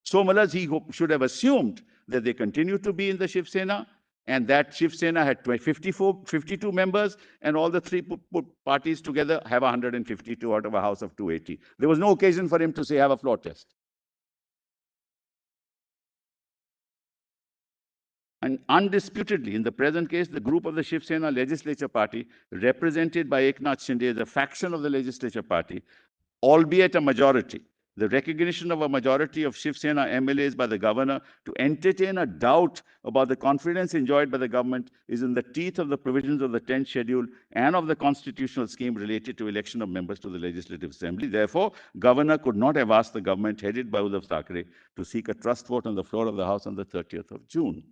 So Malas, he should have assumed that they continue to be in the Shiv Sena, and that Shiv Sena had 52 members, and all the three parties together have 152 out of a house of 280. There was no occasion for him to say, have a floor test. And undisputedly, in the present case, the group of the Shiv Sena legislature party, represented by Eknath Shinde, is a faction of the legislature party, albeit a majority. The recognition of a majority of Shiv Sena MLAs by the governor to entertain a doubt about the confidence enjoyed by the government is in the teeth of the provisions of the 10th schedule and of the constitutional scheme related to election of members to the Legislative Assembly. Therefore, governor could not have asked the government headed by Uddhav Thackeray to seek a trust vote on the floor of the House on the 30th of June.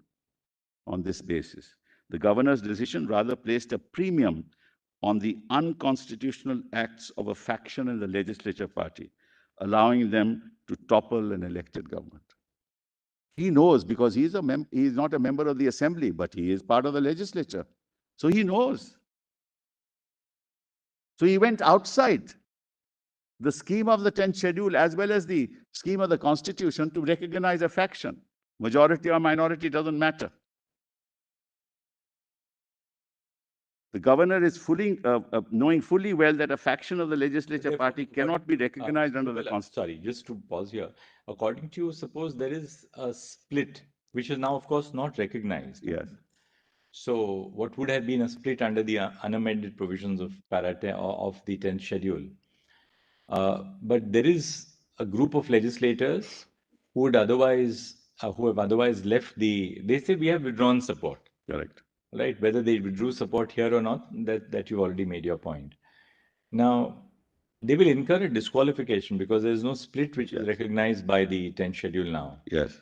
On this basis, the governor's decision rather placed a premium on the unconstitutional acts of a faction in the legislature party, allowing them to topple an elected government. He knows, because he is not a member of the assembly, but he is part of the legislature. So he knows. So he went outside the scheme of the 10th schedule as well as the scheme of the constitution to recognize a faction. Majority or minority doesn't matter. The governor is knowing fully well that a faction of the legislature party cannot be recognized under the constitution. Sorry, just to pause here. According to you, suppose there is a split, which is now, of course, not recognized. Yes. So what would have been a split under the unamended provisions of Para 10 of the 10th schedule? But there is a group of legislators who would otherwise, who have otherwise left they say we have withdrawn support. Correct. Right, whether they withdrew support here or not, that you've already made your point. Now, they will incur a disqualification because there is no split which is recognized by the 10th schedule now. Yes.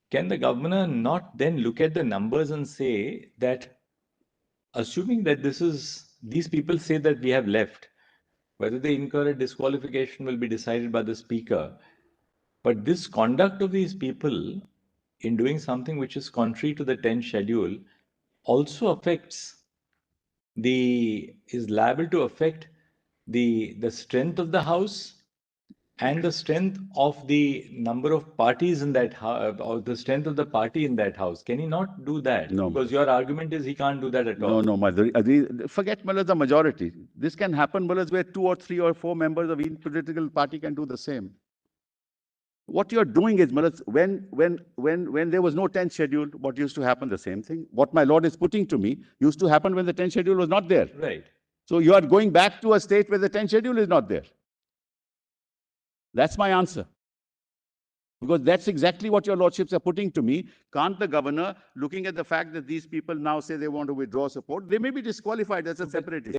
Can the governor not then look at the numbers and say that, assuming that these people say that we have left, whether they incur a disqualification will be decided by the speaker, but this conduct of these people in doing something which is contrary to the 10th schedule also is liable to affect the strength of the house and the strength of the number of parties in that house, or the strength of the party in that house. Can he not do that? No. Because your argument is he can't do that at all. No, forget Mullahs, the majority. This can happen, Mullahs, where 2 or 3 or 4 members of each political party can do the same. What you're doing is, Mullahs, when there was no 10th schedule, what used to happen? The same thing. What my Lord is putting to me used to happen when the 10th schedule was not there. Right. So you are going back to a state where the 10th schedule is not there. That's my answer. Because that's exactly what your lordships are putting to me. Can't the governor, looking at the fact that these people now say they want to withdraw support, they may be disqualified as a separatist.